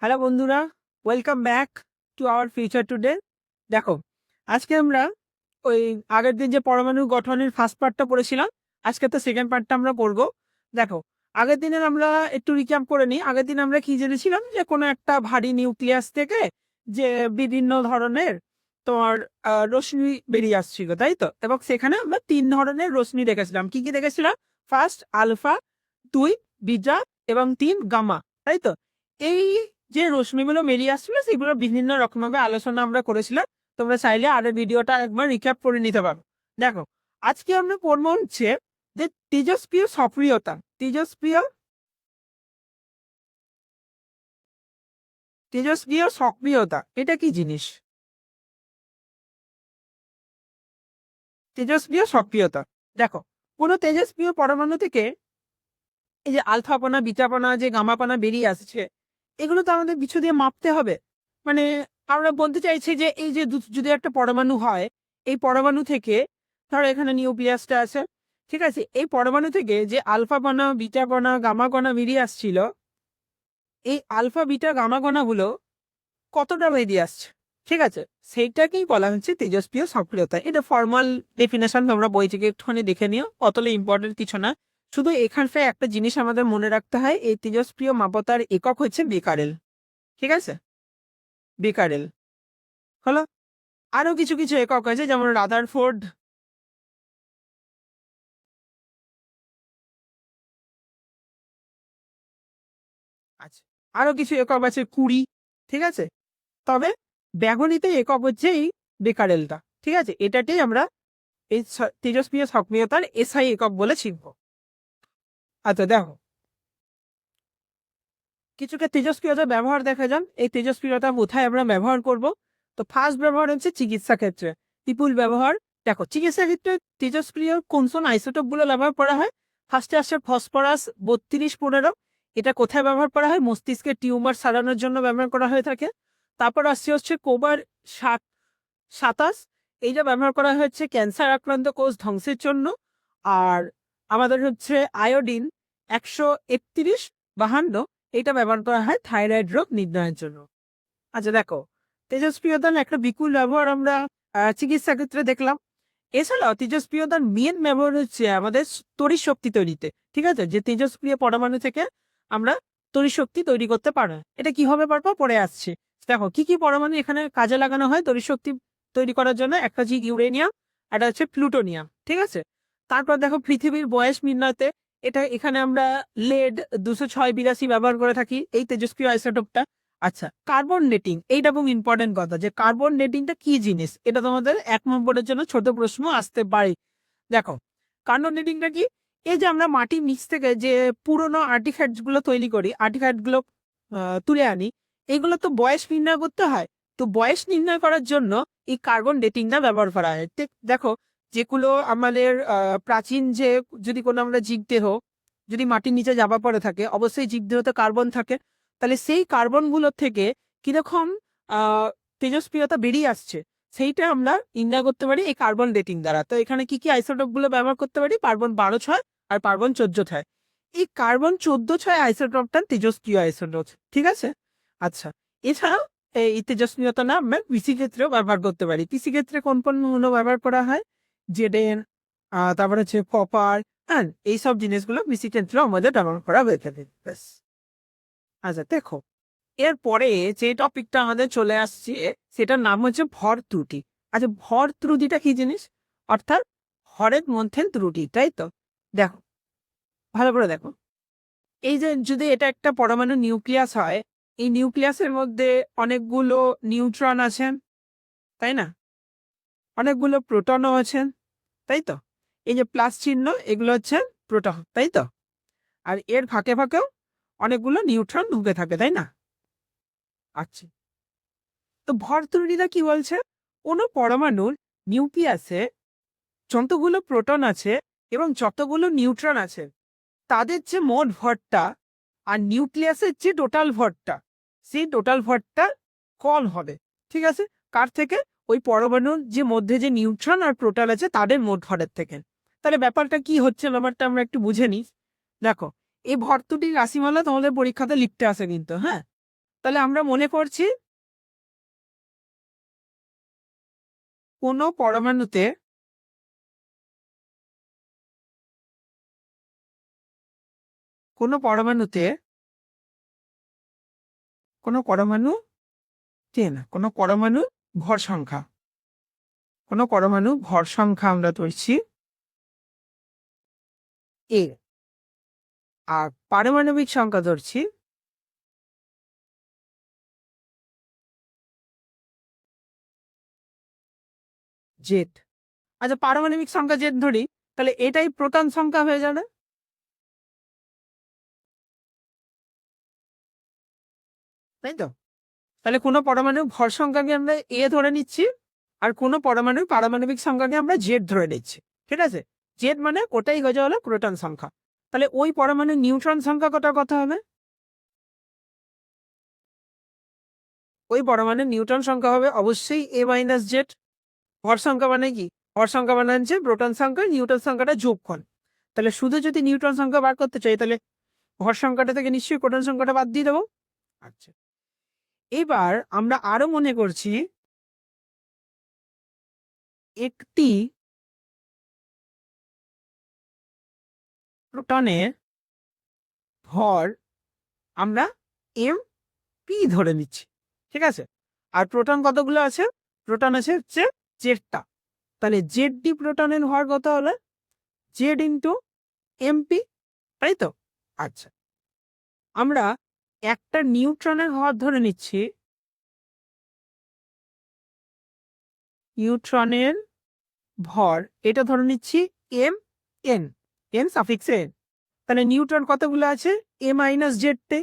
Hello বন্ধুরা, welcome back to our future today. দেখো, আজকে আমরা ওই আগের দিন যে পরমাণু গঠনের ফার্স্ট পার্টটা পড়েছিলাম, আজকে তো সেকেন্ড পার্টটা আমরা পড়বো। দেখো, আগের দিনের আমরা একটু রিক্যাপ করে নিই। আগের দিন আমরা কি জেনেছিলাম যে কোনো একটা ভারী নিউক্লিয়াস থেকে যে বিভিন্ন ধরনের তোমার রশ্মি বেরিয়ে আসছিল, তাই তো? এবং সেখানে আমরা 3 ধরনের রশ্মি দেখেছিলাম। কি কি দেখেছিলাম? ফার্স্ট আলফা, 2 বিটা এবং 3 গামা, তাই তো? এই যে রশ্মিগুলো বেরিয়ে আসছিল সেগুলো বিভিন্ন রকমভাবে আলোচনা আমরা করেছিলাম। তোমরা চাইলে আরের ভিডিওটা একবার রিক্যাপ করে নিতে পারো। দেখো, আজকে আমরা পড়বো হচ্ছে যে তেজস্ক্রিয় সক্রিয়তা। তেজস্ক্রিয় সক্রিয়তা এটা কি জিনিস? তেজস্ক্রিয় সক্রিয়তা, দেখো, কোনো তেজস্ক্রিয় পরমাণু থেকে এই যে আলফাপনা, বিটাপনা, যে গামাপনা বেরিয়ে আসছে, এগুলো তো আমাদের কিছু দিয়ে মাপতে হবে। মানে আমরা বলতে চাইছি যে এই যে যদি একটা পরমাণু হয়, এই পরমাণু থেকে, ধরো এখানে নিউক্লিয়াসটা আছে, ঠিক আছে, এই পরমাণু থেকে যে আলফাপনা, বিটাপনা, গামাকণা বেরিয়ে আসছিল, এই আলফা বিটা গামাকণাগুলো কতটা বেরিয়ে আসছে, ঠিক আছে, সেইটাকেই বলা হচ্ছে তেজস্ক্রিয় সক্রিয়তা। এটা ফর্মাল ডেফিনেশন, তোমরা বই থেকে একটুখানি দেখে নিও, অতটা ইম্পর্টেন্ট কিছু না। শুধু এখানটায় একটা জিনিস আমাদের মনে রাখতে হয়, এই তেজস্ক্রিয় মাপতার একক হচ্ছে বেকারেল, ঠিক আছে, বেকারেল হলো। আরো কিছু কিছু একক আছে, যেমন রাদারফোর্ড, আছে, আরো কিছু একক আছে 20, ঠিক আছে। তবে ব্যবহৃত একক হচ্ছে এই বেকারেলটা, ঠিক আছে। এটাতেই আমরা এই তেজস্ক্রিয় সক্রিয়তার এসআই একক বলে শিখব। আচ্ছা দেখো, কিছুটা তেজস্ক্রিয়তার ব্যবহার দেখা যান। এই তেজস্ক্রিয়তা কোথায় আমরা ব্যবহার করব? তো ফার্স্ট ব্যবহার হচ্ছে চিকিৎসা ক্ষেত্রে, বিপুল ব্যবহার। দেখো, চিকিৎসা ক্ষেত্রে তেজস্ক্রিয় কোন কোন আইসোটোপ গুলো ব্যবহার করা হয়? ফার্স্টে আসছে ফসফরাস 3215। এটা কোথায় ব্যবহার করা হয়? মস্তিষ্কের টিউমার সারানোর জন্য ব্যবহার করা হয়ে থাকে। তারপর আসছে হচ্ছে কোবার 27। এইটা ব্যবহার করা হচ্ছে ক্যান্সার আক্রান্ত কোষ ধ্বংসের জন্য। আর আমাদের হচ্ছে আয়োডিন 13152, এটা ব্যবহার করা হয় থাইরয়েড রোগ নির্ণয়ের জন্য। আচ্ছা দেখো, তেজস্ক্রিয়তার একটা বিপুল ব্যবহার আমরা চিকিৎসা ক্ষেত্রে দেখলাম। এছাড়াও তেজস্ক্রিয়তার মেন ব্যবহার হচ্ছে আমাদের তড়িৎ শক্তি তৈরিতে, ঠিক আছে, যে তেজস্ক্রিয় পরমাণু থেকে আমরা তড়িৎ শক্তি তৈরি করতে পারবো। এটা কিভাবে পারবো পরে আসছে। দেখো, কি কি পরমাণু এখানে কাজে লাগানো হয় তড়িৎ শক্তি তৈরি করার জন্য? একটা হচ্ছে ইউরেনিয়াম, একটা হচ্ছে প্লুটোনিয়াম, ঠিক আছে। তারপর দেখো, পৃথিবীর বয়স নির্ণয়তে এটা এখানে আমরা লেড 20682 ব্যবহার করে থাকি, এই তেজস্ক্রিয় আইসোটোপটা। আচ্ছা, কার্বন ডেটিং, এইটা খুব ইম্পর্টেন্ট কথা, যে কার্বন ডেটিংটা কি জিনিস, এটা তোমাদের 1 নম্বরের জন্য ছোট প্রশ্ন আসতে পারে। দেখো, কার্বন ডেটিংটা কি? এই যে আমরা মাটির নিচ থেকে যে পুরোনো আর্টিফ্যাক্ট গুলো তৈরি করি, আর্টিফ্যাক্ট গুলো তুলে আনি, এগুলো তো বয়স নির্ণয় করতে হয়। তো বয়স নির্ণয় করার জন্য এই কার্বন ডেটিংটা ব্যবহার করা হয়। দেখো, যেগুলো আমাদের প্রাচীন, যে যদি কোনো আমরা জীবদেহ যদি মাটির নিচে যাবা পড়ে থাকে, অবশ্যই জীবদেহতে কার্বন থাকে। তাহলে সেই কার্বনগুলোর থেকে কিরকম তেজস্ক্রিয়তা বেরিয়ে আসছে, সেইটা আমরা নির্ণয় করতে পারি এই কার্বন ডেটিং দ্বারা। তো এখানে কি কি আইসোটোপ গুলো ব্যবহার করতে পারি? কার্বন 12 6 আর কার্বন 14 6। এই কার্বন 14 6 আইসোটোপটা তেজস্ক্রিয় আইসোটোপ, ঠিক আছে। আচ্ছা, এছাড়াও এই তেজস্ক্রিয়তা না আমরা কৃষি ক্ষেত্রেও ব্যবহার করতে পারি। কৃষি ক্ষেত্রে কোন কোন মূল্য ব্যবহার করা হয়? জেডেন, তারপর হচ্ছে কপার, হ্যাঁ, এইসব জিনিসগুলো কৃষি ক্ষেত্রেও আমাদের ব্যবহার করা হয়ে থাকে। ব্যাস। আচ্ছা দেখো, এরপরে যে টপিকটা আমাদের চলে আসছে, সেটার নাম হচ্ছে ভর ত্রুটি। আচ্ছা, ভর ত্রুটিটা কি জিনিস? অর্থাৎ ভরের মধ্যে ত্রুটি, তাই তো? দেখো, ভালো করে দেখো, এই যে যদি এটা একটা পরমাণু নিউক্লিয়াস হয়, এই নিউক্লিয়াসের মধ্যে অনেকগুলো নিউট্রন আছেন, তাই না? অনেকগুলো প্রোটনও আছেন, তাই তো? এই যে প্লাস চিহ্ন, এগুলো হচ্ছে প্রোটন, তাই তো? আর এর ফাঁকে ফাঁকেও অনেকগুলো নিউট্রন ঢুকে থাকে, তাই না? আচ্ছা, তো ভর ত্রুটিটা কি বলছে? কোনো পরমাণুর নিউক্লিয়াসে যতগুলো প্রোটন আছে এবং যতগুলো নিউট্রন আছে, তাদের যে মোট ভরটা আর নিউক্লিয়াসের যে টোটাল ভরটা, সেই টোটাল ভরটা কম হবে, ঠিক আছে। কার থেকে? ওই পরমাণুর যে মধ্যে যে নিউট্রন আর প্রোটন আছে তাদের মোট ভরের থেকে। তাহলে ব্যাপারটা কি হচ্ছে, ব্যাপারটা আমরা একটু বুঝে নিই। দেখো, এই ভর ত্রুটির রাশিমালা তোমাদের পরীক্ষাতে লিখতে আসে কিন্তু, হ্যাঁ। তাহলে আমরা মনে করছি কোনো পরমাণুতে কোনো পরমাণুতে কোনো পরমাণু কোনো পরমাণু ভর সংখ্যা আমরা ধরছি এ, আর পারমাণবিক সংখ্যা ধরছি জেড। আচ্ছা, পারমাণবিক সংখ্যা জেড ধরি, তাহলে এটাই প্রোটন সংখ্যা হয়ে যাবে, তাই তো? তাহলে কোনো পরমাণু ভর সংখ্যাকে আমরা এ ধরে নিচ্ছি, আর কোনো পরমাণুর পারমাণবিক সংখ্যাকে আমরা জেড ধরে নিচ্ছি, ঠিক আছে? জেড মানে ওটাই হয়ে যাওয়া হলো প্রোটন সংখ্যা। তাহলে ওই পরমাণুর নিউট্রন সংখ্যা কত হবে? ওই পরমাণুর নিউট্রন সংখ্যা হবে অবশ্যই এ মাইনাস জেড। ভর সংখ্যা মানে কি? ভর সংখ্যা মানে হচ্ছে প্রোটন সংখ্যা নিউট্রন সংখ্যাটা যোগফল। তাহলে শুধু যদি নিউট্রন সংখ্যা বার করতে চাই, তাহলে ভর সংখ্যাটা থেকে নিশ্চয়ই প্রোটন সংখ্যাটা বাদ দিয়ে দেবো। আচ্ছা, এবার আমরা আরো মনে করছি একটি প্রোটনের ভর আমরা এম পি ধরে নিচ্ছি, ঠিক আছে? আর প্রোটন কতগুলো আছে? প্রোটন আছে হচ্ছে জেডটা। তাহলে জেড ডি প্রোটনের ভর কত হলো? জেড ইন্টু এমপি, তাই তো? আচ্ছা, আমরা একটা নিউট্রনের ভর ধরে নিচ্ছি, নিউট্রনের ভর এটা ধরে নিচ্ছি M N, N suffix N. তাহলে নিউট্রন কতগুলো আছে? এ মাইনাস জেড তে।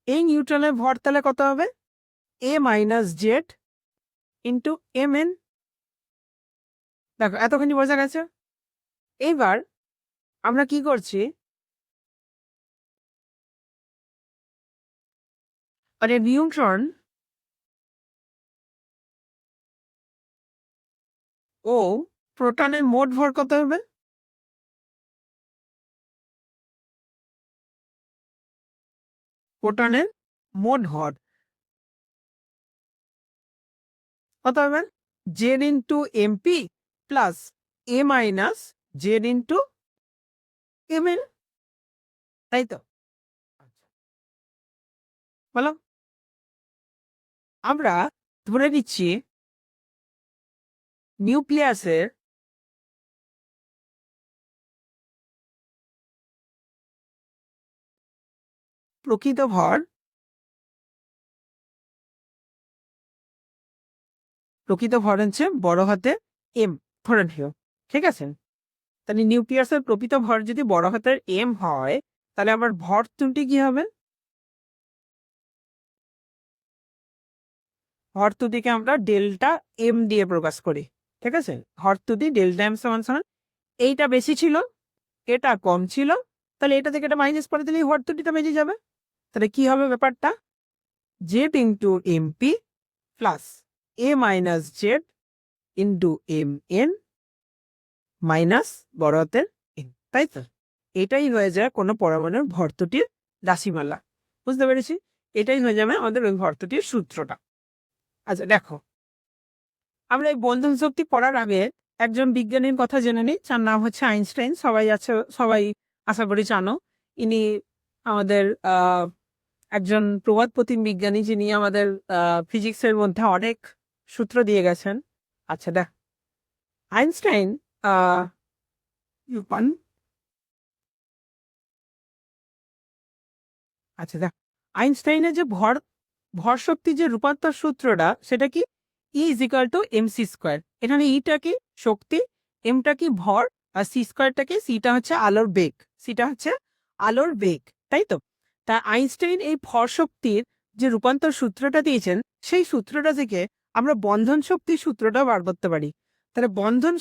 এই নিউট্রনের ভর তাহলে কত হবে? A minus Z into M N. দেখো, এতখানি বোঝা গেছে। এইবার আমরা কি করছি, মানে নিউট্রন ও প্রোটনের মোট ভর কত হবে? প্রোটনের মোট ভর কত হবে? Z into MP plus A minus Z into M N, তাই তো? বলো, আমরা ধরে নিচ্ছি নিউক্লিয়াসের প্রকৃত ভর হচ্ছে বড় হাতের এম ধরে নিও, ঠিক আছে? তাহলে নিউক্লিয়াসের প্রকৃত ভর যদি বড় হাতের এম হয়, তাহলে আমার ভর ত্রুটি কি হবে? ভর ত্রুটিকে আমরা ডেল্টা এম দিয়ে প্রকাশ করি, ঠিক আছে? ভর ত্রুটি ডেল্টা এম সমান সমান এইটা বেশি ছিল, এটা কম ছিল, তাহলে এটা থেকে এটা মাইনাস করে দিলেই ভর ত্রুটিটা বেঁচে যাবে। তাহলে কি হবে ব্যাপারটা? Z into MP plus A minus Z into M N minus বড় হাতের এন, তাই তো? এটাই হয়ে যায় কোনো পরমাণুর ভর ত্রুটির রাশিমালা। বুঝতে পেরেছি? এটাই হয়ে যাবে আমাদের ওই ভর ত্রুটির সূত্রটা। আচ্ছা দেখো, আমরা এই বন্ধন শক্তি পড়ার আগে একজন বিজ্ঞানীর কথা জেনে নিই, যার নাম হচ্ছে আইনস্টাইন। সবাই আশা করি জানো। ইনি আমাদের একজন প্রবাদপ্রতিম বিজ্ঞানী, যিনি আমাদের ফিজিক্সের মধ্যে অনেক সূত্র দিয়ে গেছেন। আচ্ছা দেখ, আইনস্টাইন আচ্ছা দেখ, আইনস্টাইনের যে ভর শক্তি যে রূপান্তর সূত্রটা, সেটা কি? E is equal to M C square. এখানে ইটা কি? শক্তি, এমটা কি? ভর, আর সি স্কোয়ারটা কি? সিটা হচ্ছে আলোর বেগ, তাই তো? তা আইনস্টাইন এই ভর শক্তির যে রূপান্তর সূত্রটা দিয়েছেন, সেই সূত্রটা থেকে আমরা বন্ধন শক্তির সূত্রটা বার করতে পারি। তাহলে বন্ধন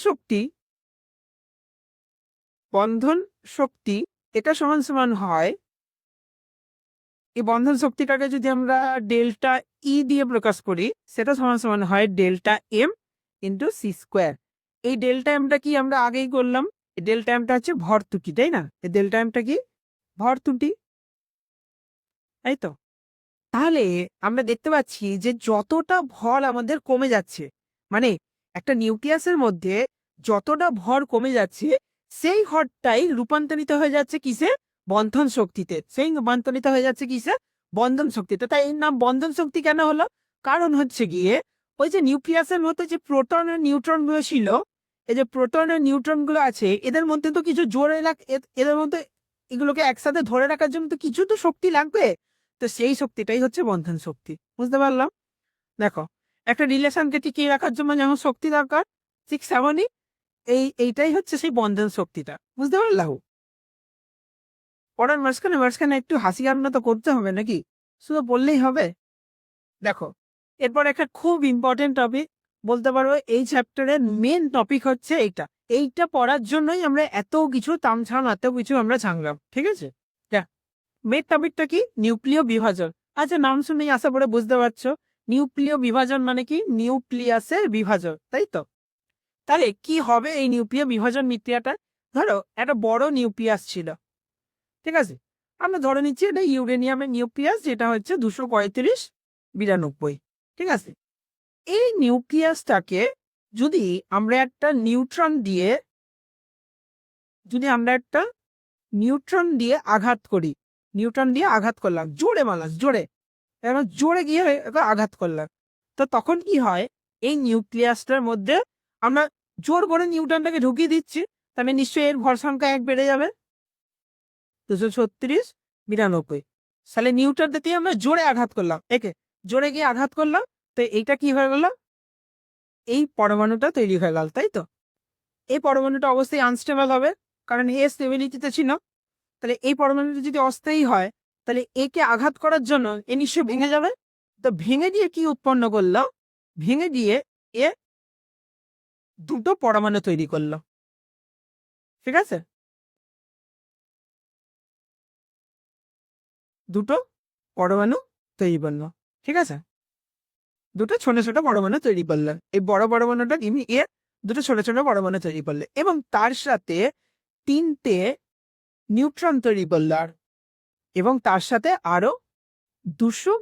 শক্তি এটা সমান সমান হয়, এই বন্ধন শক্তিটাকে যদি আমরা ডেল্টা ই দিয়ে প্রকাশ করি, সেটা সমান সমান হয় delta M into C square. এই ডেল্টা এমটা কি আমরা আগেই করলাম? এই ডেল্টা এমটা হচ্ছে ভর ত্রুটি, তাই না? এই ডেল্টা এমটা কি? ভর ত্রুটি, তাই তো? তাহলে আমরা দেখতে পাচ্ছি যে যতটা ভর আমাদের কমে যাচ্ছে, মানে একটা নিউক্লিয়াসের মধ্যে যতটা ভর কমে যাচ্ছে, সেই ভরটাই রূপান্তরিত হয়ে যাচ্ছে কিসে? বন্ধন শক্তিতে। সেই রূপান্তরিত হয়ে যাচ্ছে কিসে? বন্ধন শক্তিতে। তাই এর নাম বন্ধন শক্তি কেন হলো? কারণ হচ্ছে গিয়ে ওই যে নিউক্লিয়াসের মধ্যে যে প্রোটন আর নিউট্রন গুলো ছিল, এই যে প্রোটন আর নিউট্রন গুলো আছে, এদের মধ্যে তো কিছু জোরে এদের মধ্যে এগুলোকে একসাথে ধরে রাখার জন্য তো কিছু তো শক্তি লাগবে। তো সেই শক্তিটাই হচ্ছে বন্ধন শক্তি। বুঝতে পারলাম? দেখো, একটা রিলেশনকে টিকিয়ে রাখার জন্য যেমন শক্তি দরকার, ঠিক সেমনই এইটাই হচ্ছে সেই বন্ধন শক্তিটা। বুঝতে পারলাম? পড়ার মাঝখানে মাঝখানে একটু হাসি কান্না তো করতে হবে নাকি? শুধু বললেই হবে? দেখো, এরপর একটা খুব ইম্পর্টেন্ট টপিক বলতে পারবো, এই চ্যাপ্টারের মেন টপিক হচ্ছে এইটা পড়ার জন্যই আমরা এত কিছু তামঝাম, এত কিছু আমরা ঝাংলাম। ঠিক আছে? মেন টপিকটা কি? নিউক্লিয় বিভাজন। আচ্ছা, নাম শুনেই আশা করে বুঝতে পারছো নিউক্লিয় বিভাজন মানে কি? নিউক্লিয়াসের বিভাজন, তাই তো? তাহলে কি হবে এই নিউক্লিয় বিভাজন বিক্রিয়াটা? ধরো একটা বড় নিউক্লিয়াস ছিল, ঠিক আছে? আমরা ধরে নিচ্ছি এটা ইউরেনিয়ামের নিউক্লিয়াস, যেটা হচ্ছে 23592, ঠিক আছে? এই নিউক্লিয়াসটাকে যদি আমরা একটা নিউট্রন দিয়ে আঘাত করি, নিউট্রন দিয়ে আঘাত করলাম জোরে, জোরে, এবার জোরে গিয়ে এবার আঘাত করলাম, তো তখন কি হয়? এই নিউক্লিয়াসটার মধ্যে আমরা জোর করে নিউটনটাকে ঢুকিয়ে দিচ্ছি, তাহলে নিশ্চয়ই এর ভর সংখ্যা 1 বেড়ে যাবে, 23692। তাহলে নিউটনটা দিয়ে আমরা জোরে আঘাত করলাম, জোরে গিয়ে আঘাত করলাম, তো এইটা কি হয়ে গেল? এই পরমাণুটা তৈরি হয়ে গেল, তাই তো? এই পরমাণুটা অবশ্যই আনস্টেবল হবে, কারণ এ স্টেবিলিটিতে ছিল। তাহলে এই পরমাণুটা যদি অস্থায়ী হয়, তাহলে একে আঘাত করার জন্য এ নিশ্চয়ই ভেঙে যাবে। তো ভেঙে দিয়ে কি উৎপন্ন করলো? ভেঙে দিয়ে এ দুটো পরমাণু তৈরি করলো, ঠিক আছে? দুটো পরমাণু তৈরি করলো, ঠিক আছে? দুটো ছোট ছোট পরমাণু তৈরি করলেন। এই বড় পরমাণুটা তিনি এর দুটো ছোট ছোট পরমাণু তৈরি করলে, এবং তার সাথে 3টে নিউট্রন তৈরি করল, এবং তার সাথে আরো 200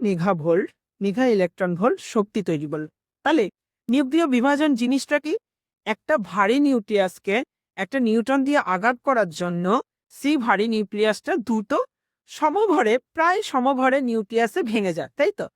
মেগা ইলেকট্রন ভোল্ট শক্তি তৈরি করল। তাহলে নিউক্লিয় বিভাজন জিনিসটা কি? একটা ভারী নিউক্লিয়াসকে একটা নিউট্রন দিয়ে আঘাত করার জন্য সেই ভারী নিউক্লিয়াসটা দুটো সমভরে, প্রায় সমভরে নিউক্লিয়াসে ভেঙে যায়, তাই তো?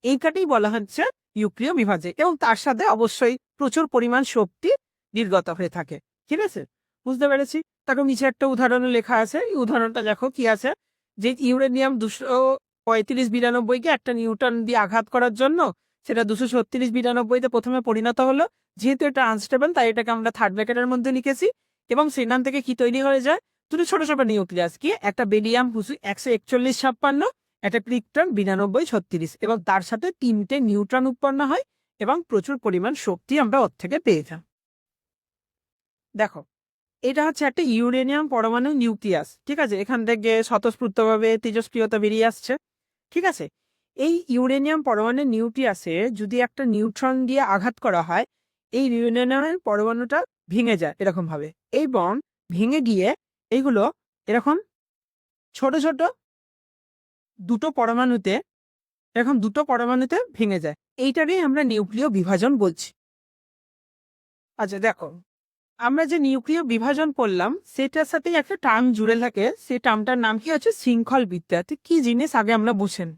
এইটাকেই বলা হচ্ছে নিউক্লিয় বিভাজন, এবং তার সাথে অবশ্যই প্রচুর পরিমাণ শক্তি নির্গত হয়ে থাকে। ঠিক আছে? বুঝতে পেরেছি? তারপর নিচে একটা উদাহরণ লেখা আছে, এই উদাহরণটা দেখো কি আছে, যে ইউরেনিয়াম 23592-কে একটা নিউটন দিয়ে আঘাত করার জন্য সেটা 23692-তে প্রথমে পরিণত হলো। যেহেতু এটা আনস্টেবল, তাই এটাকে আমরা থার্ড ব্র্যাকেটের মধ্যে লিখেছি, এবং সেখান থেকে কি তৈরি হয়ে যায়? দুটো ছোট ছোট নিউক্লিয়াস, কি একটা বেরিয়াম 14156, একটা ক্রিপ্টন 9236, এবং তার সাথে 3টে নিউট্রন উৎপন্ন হয়, এবং প্রচুর পরিমাণ শক্তি আমরা ওর থেকে পেয়ে যাই। দেখো, এটা হচ্ছে একটা ইউরেনিয়াম পরমাণু নিউক্লিয়াস, ঠিক আছে? এখান থেকে স্বতঃস্ফূর্তভাবে তেজস্ক্রিয়তা বেরিয়ে আসছে, ঠিক আছে? এই ইউরেনিয়াম পরমাণু নিউক্লিয়াসে যদি একটা নিউট্রন দিয়ে আঘাত করা হয়, এই ইউরেনিয়ামের পরমাণুটা ভেঙে যায় এরকম ভাবে, এবং ভেঙে গিয়ে এইগুলো এরকম ছোট ছোট দুটো পরমাণুতে ভেঙে যায়। এইটাকেই আমরা নিউক্লিয় বিভাজন বলছি। আচ্ছা দেখো, আমরা যে নিউক্লিয় বিভাজন করলাম সেটার সাথে একটা টার্ম জুড়ে থাকে, সেই টার্মটার নাম কি হচ্ছে শৃঙ্খল বিদ্যা। কি জিনিস আগে আমরা বুঝেন।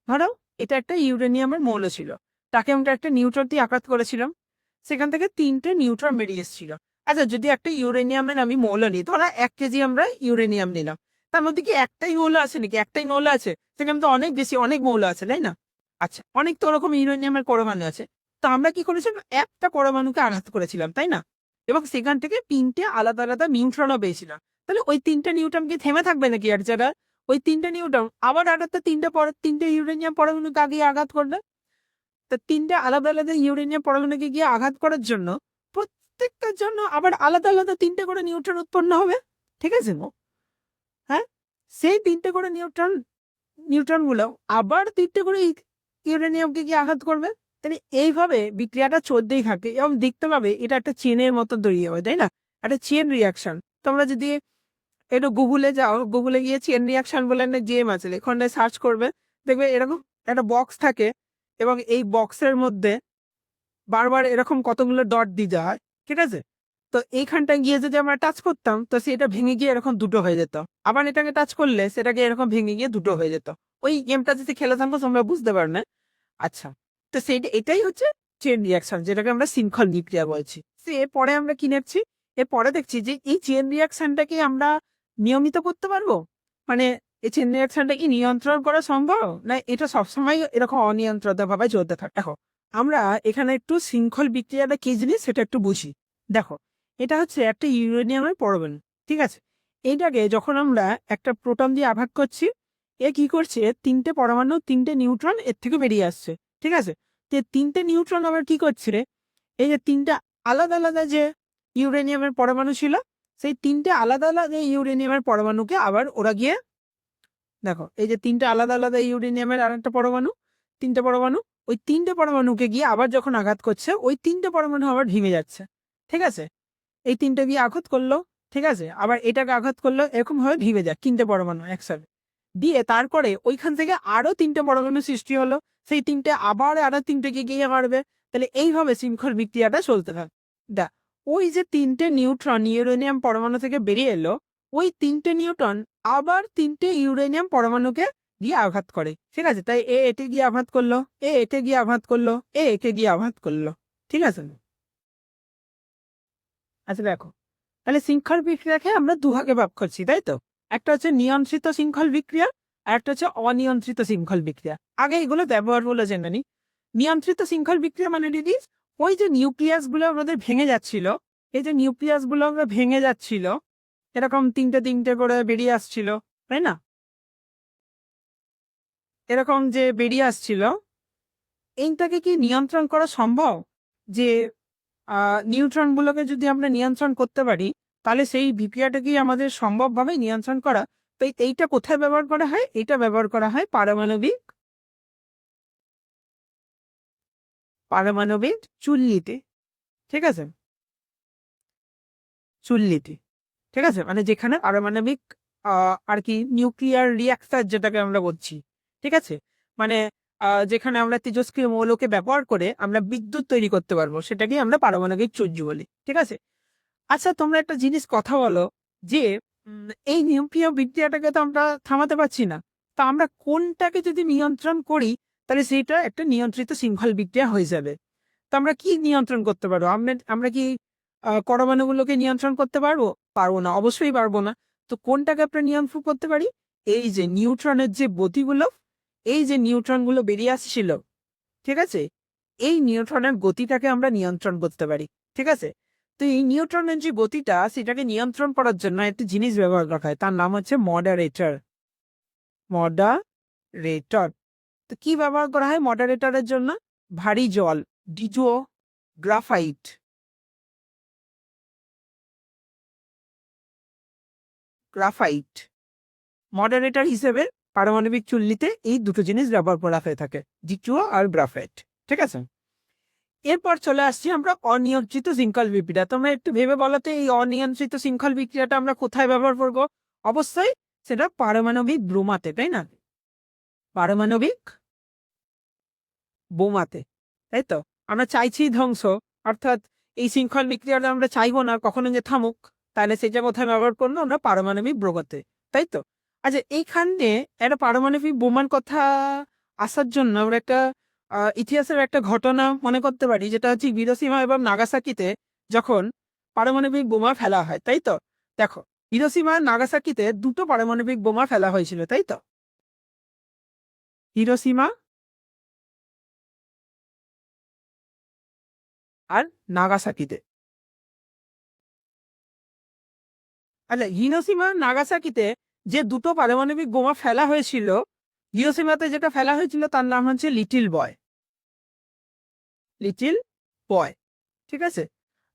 ধরো এটা একটা ইউরেনিয়ামের মৌল ছিল, তাকে আমরা একটা নিউট্রন দিয়ে আঘাত করেছিলাম, সেখান থেকে 3টে নিউট্রন বেরিয়ে এসেছিল। আচ্ছা, যদি একটা ইউরেনিয়ামের আমি মৌল নিই, ধরো 1 কেজি আমরা ইউরেনিয়াম নিলাম, তার মধ্যে কি একটাই মৌল আছে নাকি? একটাই মৌল আছে? সেখানে তো অনেক মৌল আছে, তাই না? আচ্ছা, অনেক তো ওরকম ইউরেনিয়ামের পরমাণু আছে, তো আমরা কি করেছিলাম? একটা পরমাণুকে আঘাত করেছিলাম, তাই না? এবং সেখান থেকে 3টে আলাদা আলাদা নিউট্রনও পেয়েছিলাম। তাহলে ওই 3টে নিউট্রন কি থেমে থাকবে নাকি? আর যারা ওই 3টে নিউট্রন আবার আঘাতটা 3টে ইউরেনিয়াম পরমাণুকে আগে আঘাত করবে। তা 3টে আলাদা আলাদা ইউরেনিয়াম পরমাণুকে গিয়ে আঘাত করার জন্য প্রত্যেকটার জন্য আবার আলাদা আলাদা 3টে করে নিউট্রন উৎপন্ন হবে, ঠিক আছে? হ্যাঁ, সেই 3টে করে নিউট্রন গুলো আবার 3টে করে ইউরেনিয়ামকে গিয়ে আঘাত করবে। তাহলে এইভাবে বিক্রিয়াটা চলতেই থাকে, এবং দেখতে পাবে এটা একটা চেনের মতো তৈরি হবে, তাই না? একটা চেন রিয়াকশন। তোমরা যদি একটু গুগলে যাও, গুগলে গিয়ে চেন রিয়াকশন বলে একটা গেম আছে, এখানে সার্চ করবে, দেখবে এরকম একটা বক্স থাকে এবং এই বক্সের মধ্যে বারবার এরকম কতগুলো ডট দিয়ে দেওয়া হয়, ঠিক আছে? তো এইখানটা গিয়ে যদি আমরা টাচ করতাম তো সেটা ভেঙে গিয়ে এরকম দুটো হয়ে যেত, আবার এটাকে টাচ করলে সেটাকে এরকম ভেঙে গিয়ে দুটো হয়ে যেত। ওই গেমটা যদি খেলে থাকবো তোমরা বুঝতে পারো না। আচ্ছা, তো সেইটা এটাই হচ্ছে চেন রিয়াকশন, যেটাকে আমরা শৃঙ্খল বিক্রিয়া বলছি। সে পরে আমরা কি দেখছি, এরপরে দেখছি যে এই চেন রিয়াকশনটাকে আমরা নিয়মিত করতে পারবো, মানে এই চেন রিয়াকশনটা কি নিয়ন্ত্রণ করা সম্ভব, না এটা সবসময় এরকম অনিয়ন্ত্রিত ভাবে চলতে থাকে? দেখো, আমরা এখানে একটু শৃঙ্খল বিক্রিয়াটা কি জিনিস সেটা একটু বুঝি। দেখো, এটা হচ্ছে একটা ইউরেনিয়ামের পরমাণু, ঠিক আছে? এইটাকে যখন আমরা একটা প্রোটন দিয়ে আঘাত করছি, এ কি করছে, তিনটে পরমাণু, তিনটে নিউট্রন এর থেকে বেরিয়ে আসছে, ঠিক আছে? তো তিনটে নিউট্রন আবার কি করছে রে, এই যে তিনটা আলাদা আলাদা যে ইউরেনিয়ামের পরমাণু ছিল, সেই তিনটে আলাদা আলাদা ইউরেনিয়ামের পরমাণুকে আবার ওরা গিয়ে, দেখো এই যে তিনটে আলাদা আলাদা ইউরেনিয়ামের আর একটা পরমাণু, তিনটে পরমাণু, ওই তিনটে পরমাণুকে গিয়ে আবার যখন আঘাত করছে ওই তিনটে পরমাণু আবার ভেঙে যাচ্ছে, ঠিক আছে? এই তিনটে গিয়ে আঘাত করলো, ঠিক আছে, আবার এটাকে আঘাত করলো, এরকম ভাবে ভেঙে যায় তিনটে পরমাণু একসাথে দিয়ে। তারপরে ওইখান থেকে আরো তিনটে পরমাণু সৃষ্টি হলো, সেই তিনটে আবার আরো তিনটেকে গিয়ে মারবে। তাহলে এইভাবে শৃঙ্খল বিক্রিয়াটা চলতে থাকে। দা ওই যে তিনটে নিউট্রন ইউরেনিয়াম পরমাণু থেকে বেরিয়ে এলো, ওই তিনটে নিউট্রন আবার তিনটে ইউরেনিয়াম পরমাণুকে গিয়ে আঘাত করে, ঠিক আছে? তাই এ একে গিয়ে আঘাত করলো, এ একে গিয়ে আঘাত করলো, এ একে গিয়ে আঘাত করলো, ঠিক আছে? আচ্ছা দেখো, তাহলে শৃঙ্খল বিক্রিয়াকে আমরা দুভাগে ভাগ করছি, তাই তো? একটা হচ্ছে নিয়ন্ত্রিত শৃঙ্খল বিক্রিয়া, আর একটা হচ্ছে অনিয়ন্ত্রিত শৃঙ্খল বিক্রিয়া। আগে এগুলো ব্যবহার বলে জেনে নি। নিয়ন্ত্রিত শৃঙ্খল বিক্রিয়া মানে দিদি, ওই যে নিউক্লিয়াস গুলো আমাদের ভেঙে যাচ্ছিল, এই যে নিউক্লিয়াস গুলো আমরা ভেঙে যাচ্ছিল, এরকম তিনটে তিনটে করে বেরিয়ে আসছিল, তাই না? এরকম যে বেরিয়ে আসছিল, এইটাকে কি নিয়ন্ত্রণ করা সম্ভব? যে নিউট্রন গুলোকে যদি আমরা নিয়ন্ত্রণ করতে পারি, তাহলে সেই বিক্রিয়াটা কি আমাদের সম্ভবভাবে নিয়ন্ত্রণ করা? তো এইটা কোথায় ব্যবহার করা হয়? এটা ব্যবহার করা হয় পারমাণবিক পারমাণবিক চুল্লিতে, ঠিক আছে? চুল্লিতে, ঠিক আছে, মানে যেখানে পারমাণবিক আর কি নিউক্লিয়ার রিঅ্যাক্টর যেটাকে আমরা বলছি, ঠিক আছে? মানে যেখানে আমরা তেজস্ক্রিয় মৌলকে ব্যবহার করে আমরা বিদ্যুৎ তৈরি করতে পারবো, সেটাকে আমরা পারমাণবিক চুল্লি বলি, ঠিক আছে? আচ্ছা, তোমরা একটা জিনিস কথা বলো, যে এই নিউক্লিয় বিক্রিয়াটাকে তো আমরা থামাতে পারছি না, তা আমরা কোনটাকে যদি নিয়ন্ত্রণ করি তাহলে সেটা একটা নিয়ন্ত্রিত শৃঙ্খল বিক্রিয়া হয়ে যাবে। তো আমরা কি নিয়ন্ত্রণ করতে পারবো? আমরা কি পরমাণুগুলোকে নিয়ন্ত্রণ করতে পারবো? পারবো না, অবশ্যই পারবো না। তো কোনটাকে আমরা নিয়ন্ত্রণ করতে পারি? এই যে নিউট্রনের যে গতিগুলো, এই যে নিউট্রনগুলো বেরিয়ে আসছিল, ঠিক আছে, এই নিউট্রনের গতিটাকে আমরা নিয়ন্ত্রণ করতে পারি, ঠিক আছে? তো এই নিউট্রনের যে গতিটা, সেটাকে নিয়ন্ত্রণ করার জন্য একটা জিনিস ব্যবহার করা হয়, তার নাম হচ্ছে মডারেটর। মডারেটর। তো কি ব্যবহার করা হয় মডারেটরের জন্য? ভারী জল, ডিজো গ্রাফাইট, গ্রাফাইট মডারেটর হিসেবে পারমাণবিক চুল্লিতে এই দুটো জিনিস ব্যবহার করা হয়ে থাকে, ডিজো আর গ্রাফাইট, ঠিক আছে? এরপর চলে আসছি আমরা অনিয়ন্ত্রিত শৃঙ্খল বিক্রিয়া। তোমরা একটু ভেবে বলতে, এই অনিয়ন্ত্রিত শৃঙ্খল বিক্রিয়াটা আমরা কোথায় ব্যবহার করব? অবশ্যই সেটা পারমাণবিক বোমাতে, তাই না? পারমাণবিক বোমাতে, তাই তো? আমরা চাইছি ধ্বংস, অর্থাৎ এই শৃঙ্খল বিক্রিয়াটা আমরা চাইবো না কখনো যে থামুক, তাহলে সেটা কোথায় ব্যবহার করবো? আমরা পারমাণবিক বোমাতে, তাই তো? আচ্ছা, এইখানে একটা পারমাণবিক বোমার কথা আসার জন্য আমরা একটা ইতিহাসের একটা ঘটনা মনে করতে পারি, যেটা হচ্ছে হিরোশিমা এবং নাগাসাকিতে যখন পারমাণবিক বোমা ফেলা হয়, তাই তো? দেখো, হিরোশিমা আর নাগাসাকিতে দুটো পারমাণবিক বোমা ফেলা হয়েছিল, তাই তো? হিরোশিমা আর নাগাসাকিতে। আচ্ছা, হিরোশিমা আর নাগাসাকিতে যে দুটো পারমাণবিক বোমা ফেলা হয়েছিল, হিরোশিমাতে যেটা ফেলা হয়েছিল তার নাম হচ্ছে লিটিল বয়, লিটিল বয়, ঠিক আছে?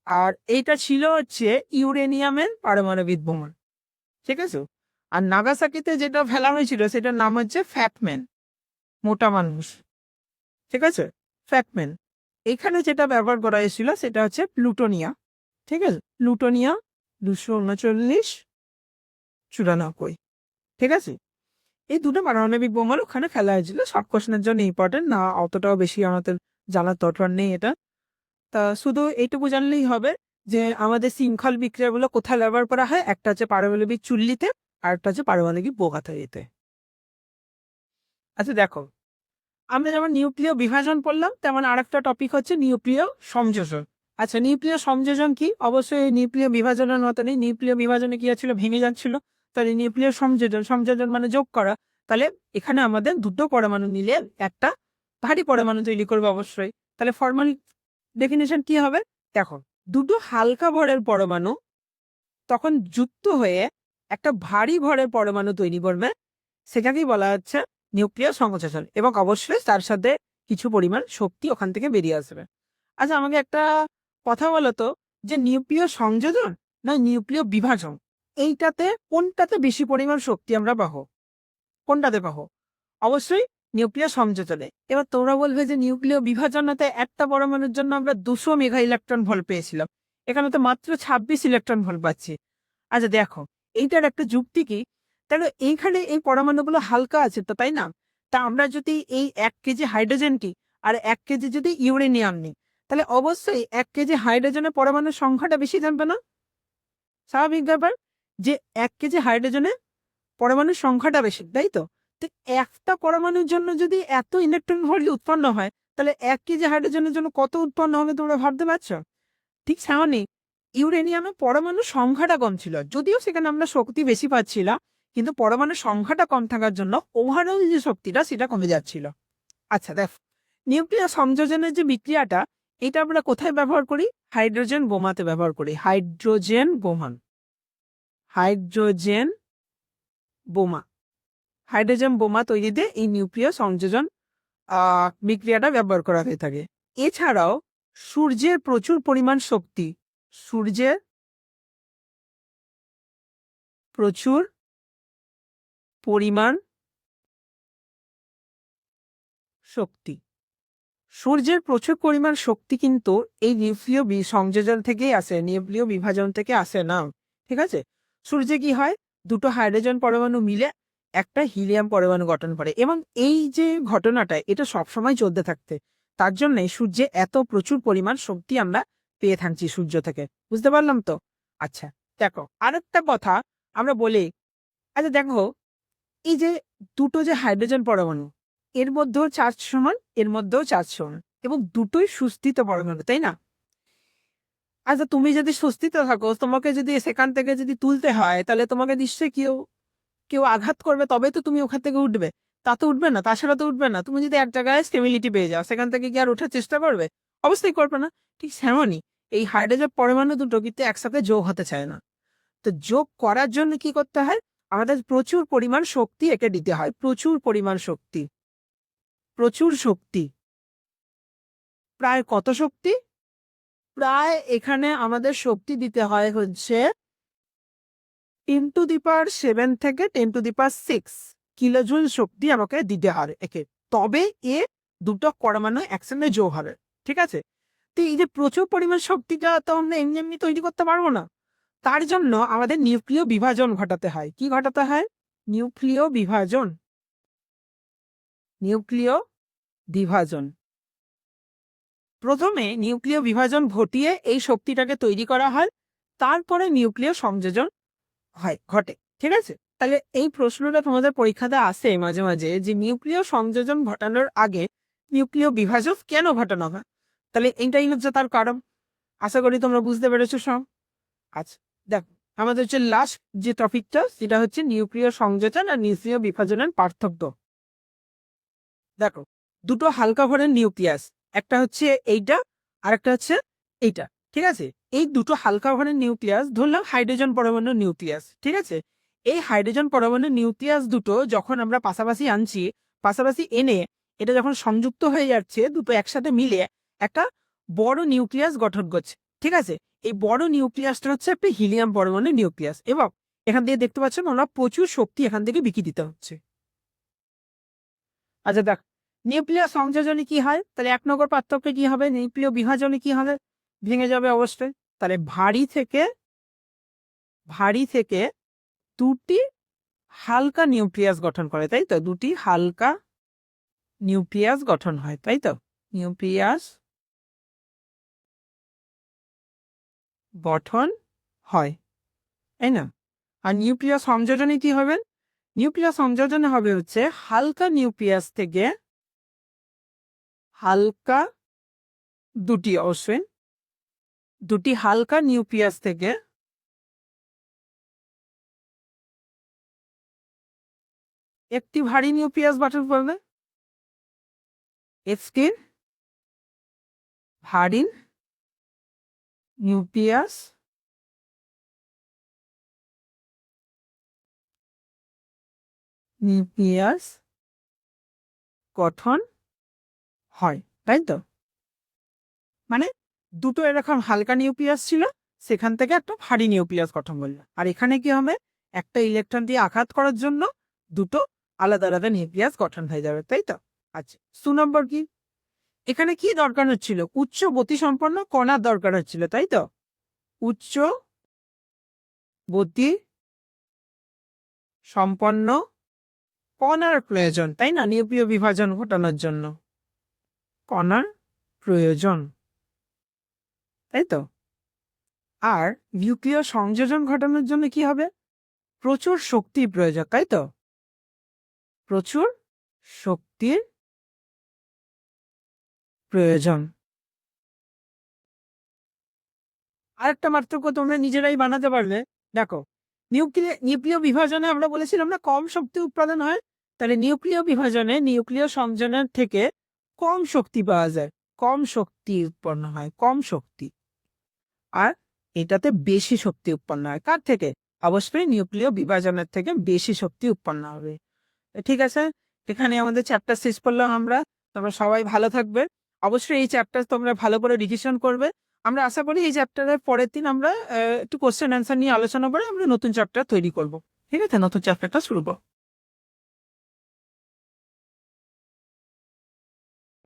আর এইটা ছিল হচ্ছে ইউরেনিয়ামের পারমাণবিক বোমা, ঠিক আছে? আর নাগাসাকিতে যেটা ফেলা হয়েছিল সেটার নাম হচ্ছে ফ্যাটম্যান, মোটা মানুষ, ঠিক আছে? ফ্যাটম্যান। এখানে যেটা ব্যবহার করা হয়েছিল সেটা হচ্ছে প্লুটোনিয়া, ঠিক আছে? প্লুটোনিয়া 239 94, ঠিক আছে? এই দুটো পারমাণবিক বোমার ওখানে ফেলা হয়েছিল। সব কোশ্চেনের জন্য ইম্পর্টেন্ট না, অতটাও বেশি আমাদের জানার দরকার নেই এটা। তা শুধু এইটুকু জানলেই হবে যে আমাদের শৃঙ্খল বিক্রিয়াগুলো কোথায় ব্যবহার করা হয়। একটা হচ্ছে পারমাণবিক চুল্লিতে, আর একটা হচ্ছে পারমাণবিক বোমা তৈরিতে। আচ্ছা দেখো, আমরা যেমন নিউক্লিয় বিভাজন পড়লাম, তেমন আরেকটা টপিক হচ্ছে নিউক্লিয় সংযোজন। আচ্ছা, নিউক্লিয় সংযোজন কি? অবশ্যই নিউক্লিয় বিভাজনের মতনই নিউক্লিয় বিভাজনে কি হচ্ছিল, ভেঙে যাচ্ছিল। তাহলে নিউক্লিয় সংযোজন, সংযোজন মানে যোগ করা। তাহলে এখানে আমাদের দুটো পরমাণু মিলে একটা ভারী পরমাণু তৈরি করবে অবশ্যই। তাহলে ফর্মাল ডেফিনেশন কি হবে? দেখো, দুটো হালকা ভরের পরমাণু তখন যুক্ত হয়ে একটা ভারী ভরের পরমাণু তৈরি করবে, সেটাকেই বলা হচ্ছে নিউক্লিয় সংযোজন। এবং অবশ্যই তার সাথে কিছু পরিমাণ শক্তি ওখান থেকে বেরিয়ে আসবে। আচ্ছা, আমাকে একটা কথা বলো তো, যে নিউক্লিয় সংযোজন না নিউক্লিয় বিভাজন, এইটাতে কোনটাতে বেশি পরিমাণ শক্তি আমরা পাবো? কোনটাতে পাবো? অবশ্যই নিউক্লিয় সংযোজনে। এবার তোমরা বলবে যে নিউক্লিয় বিভাজনতে একটা পরমাণুর জন্য আমরা 200 মেগা ইলেকট্রন ভোল্ট পেয়েছিলাম, এখানে তো মাত্র 26 ইলেকট্রন ভোল্ট পাচ্ছি। আচ্ছা দেখো, এইটার একটা যুক্তি কি? তাহলে এইখানে এই পরমাণুগুলো হালকা আছে তো, তাই না? তা আমরা যদি এই 1 কেজি হাইড্রোজেন কি আর 1 কেজি যদি ইউরেনিয়াম নিই, তাহলে অবশ্যই 1 কেজি হাইড্রোজেনের পরমাণুর সংখ্যাটা বেশি থাকবে না? স্বাভাবিক ব্যাপার যে 1 কেজি হাইড্রোজেনে পরমাণুর সংখ্যাটা বেশি, তাই তো? তো একটা পরমাণুর জন্য যদি এত ইলেকট্রন ভোল্ট উৎপন্ন হয়, তাহলে 1 কেজি হাইড্রোজেনের জন্য কত উৎপন্ন হবে তোমরা ভাবতে পারছো? ঠিক সেমনই ইউরেনিয়ামে পরমাণুর সংখ্যাটা কম ছিল, যদিও সেখানে আমরা শক্তি বেশি পাচ্ছিলাম, কিন্তু পরমাণুর সংখ্যাটা কম থাকার জন্য ওভারঅল যে শক্তিটা সেটা কমে যাচ্ছিল। আচ্ছা দেখ, নিউক্লিয়ার সংযোজনের যে বিক্রিয়াটা, এটা আমরা কোথায় ব্যবহার করি? হাইড্রোজেন বোমাতে ব্যবহার করি। হাইড্রোজেন বোমা, হাইড্রোজেন বোমা, হাইড্রোজেন বোমা তৈরিতে এই নিউক্লিয় সংযোজন বিক্রিয়াটা ব্যবহার করা হয়ে থাকে। এছাড়াও সূর্যের প্রচুর পরিমাণ শক্তি, সূর্যের প্রচুর পরিমাণ শক্তি, সূর্যের প্রচুর পরিমাণ শক্তি কিন্তু এই নিউক্লিয় সংযোজন থেকেই আসে, নিউক্লিয় বিভাজন থেকে আসে না। ঠিক আছে? সূর্যে কি হয়, দুটো হাইড্রোজেন পরমাণু মিলে একটা হিলিয়াম পরমাণু গঠন করে, এবং এই যে ঘটনাটা এটা সবসময় চলতে থাকতে, তার জন্যে সূর্যে এত প্রচুর পরিমাণ শক্তি আমরা পেয়ে থাকছি সূর্য থেকে। বুঝতে পারলাম তো? আচ্ছা দেখো, আরেকটা কথা আমরা বলি। আচ্ছা দেখো, এই যে দুটো যে হাইড্রোজেন পরমাণু, এর মধ্যেও চার্জ সমান, এর মধ্যেও চার্জ সমান, এবং দুটোই সুস্থিত পরমাণু, তাই না? আচ্ছা, তুমি যদি সুস্থিত থাকো, তোমাকে যদি সেখান থেকে যদি তুলতে হয়, তাহলে তোমাকে নিশ্চয়ই কেউ কেউ আঘাত করবে, তবে তো তুমি ওখান থেকে উঠবে। তা তো উঠবে না, তাছাড়া তো উঠবে না। তুমি যদি এক জায়গায় স্টেবিলিটি পেয়ে যাও, সেখান থেকে কি আর ওঠার চেষ্টা করবে? অবশ্যই করবে না। ঠিক সেমনই এই হাইড্রোজেন পরমাণু দুটো কিন্তু একসাথে যোগ হতে চায় না। তো যোগ করার জন্য কি করতে হয়? আমাদের প্রচুর পরিমাণ শক্তি একে দিতে হয়, প্রচুর পরিমাণ শক্তি, প্রচুর শক্তি। প্রায় কত শক্তি? প্রায় এখানে আমাদের শক্তি দিতে হয় হচ্ছে 10⁻⁷ থেকে 10⁶ কিলোজুল শক্তি আমাকে দিতে হবে একে, তবে এ দুটো পরমাণু একসঙ্গে যোগ হবে। ঠিক আছে? তো এই যে প্রচুর পরিমাণ শক্তিটা তো আমরা এমনি এমনি তৈরি করতে পারবো না। তার জন্য আমাদের নিউক্লিয় বিভাজন ঘটাতে হয়। কি ঘটাতে হয়? নিউক্লিয় বিভাজন, নিউক্লিয় বিভাজন। প্রথমে নিউক্লিয় বিভাজন ঘটিয়ে এই শক্তিটাকে তৈরি করা হয়, তারপরে নিউক্লিয় সংযোজন ঘটে। ঠিক আছে? তাহলে এই প্রশ্নটা তোমাদের পরীক্ষাতে আসে মাঝে মাঝে, যে নিউক্লিয় সংযোজন ঘটানোর আগে নিউক্লিয় বিভাজন কেন ঘটানো হয়? তাহলে এইটাই হচ্ছে তার কারণ। আশা করি তোমরা বুঝতে পেরেছো সব। আচ্ছা দেখো, আমাদের হচ্ছে লাস্ট যে টপিকটা, সেটা হচ্ছে নিউক্লিয় সংযোজন আর নিউক্লিয় বিভাজনের পার্থক্য। দেখো, দুটো হালকা ভরের নিউক্লিয়াস, একটা হচ্ছে এইটা আর একটা হচ্ছে এইটা। ঠিক আছে? এই দুটো হালকা ভরের নিউক্লিয়াস ধরলাম হাইড্রোজেন পরমাণুর নিউক্লিয়াস। ঠিক আছে? এই হাইড্রোজেন পরমাণুর নিউক্লিয়াস দুটো যখন আমরা পাশাপাশি আনছি, পাশাপাশি এনে এটা যখন সংযুক্ত হয়ে যাচ্ছে, দুটো একসাথে মিলে একটা বড় নিউক্লিয়াস গঠন করছে। ঠিক আছে? এই বড় নিউক্লিয়াসটা হচ্ছে একটা হিলিয়াম পরমাণুর নিউক্লিয়াস, এবং এখান থেকে দেখতে পাচ্ছেন আমরা প্রচুর শক্তি এখান থেকে বিকিরিত হচ্ছে। আচ্ছা দেখ, নিউক্লিয় সংযোজনে কি হয়? তাহলে 1 নম্বর পার্থক্য কি হবে? নিউক্লিয় বিভাজনে কি হবে? ভেঙে যাবে অবশ্যই। তাহলে ভারী থেকে দুটি হালকা নিউক্লিয়াস গঠন করে, তাই তো? দুটি হালকা নিউক্লিয়াস গঠন হয়, তাই তো? নিউক্লিয়াস গঠন হয়, তাই না? আর নিউক্লিয়াস সংযোজনে কি হবে? নিউক্লিয়াস সংযোজনে হবে হচ্ছে হালকা নিউক্লিয়াস থেকে হালকা দুটি হালকা নিউক্লিয়াস থেকে একটি ভারী নিউক্লিয়াস গঠন করবে। একটি ভারী নিউক্লিয়াস গঠন হয়, তাই তো? মানে দুটো এরকম হালকা নিউক্লিয়াস ছিল, সেখান থেকে একটা ভারী নিউক্লিয়াস গঠন করলো। আর এখানে কি হবে? একটা ইলেকট্রন দিয়ে আঘাত করার জন্য দুটো আলাদা আলাদা নিউক্লিয়াস গঠন হয়ে যাবে, তাই তো? আচ্ছা, 2 নম্বর কি? এখানে কি দরকার হচ্ছিল? উচ্চ গতি সম্পন্ন কণার দরকার হচ্ছিল, তাই তো? উচ্চ গতি সম্পন্ন কণার প্রয়োজন, তাই না? নিউক্লিয় বিভাজন ঘটানোর জন্য কণার প্রয়োজন, তাই তো? আর নিউক্লিয় সংযোজন ঘটানোর জন্য কি হবে? প্রচুর শক্তির প্রয়োজন, তাই তো? প্রচুর শক্তির প্রয়োজন। আরেকটা পার্থক্য তোমরা নিজেরাই বানাতে পারবে। দেখো, নিউক্লিয় বিভাজনে আমরা বলেছিলাম না কম শক্তি উৎপাদন হয়, তাহলে নিউক্লিয় বিভাজনে নিউক্লিয় সংযোজনের থেকে কম শক্তি পাওয়া যায়, কম শক্তি উৎপন্ন হয়, কম শক্তি। আর এটাতে বেশি শক্তি উৎপন্ন হয় কার থেকে? অবশ্যই নিউক্লিয় বিভাজনের থেকে বেশি শক্তি উৎপন্ন হবে। ঠিক আছে, এখানে আমাদের চ্যাপ্টার শেষ করলাম আমরা। তোমরা সবাই ভালো থাকবে। অবশ্যই এই চ্যাপ্টার তোমরা ভালো করে রিভিশন করবে। আমরা আশা করি এই চ্যাপ্টারের পরের দিন আমরা একটু কোশ্চেন অ্যান্সার নিয়ে আলোচনা করে আমরা নতুন চ্যাপ্টার তৈরি করব। ঠিক আছে, নতুন চ্যাপ্টারটা শুরু করব।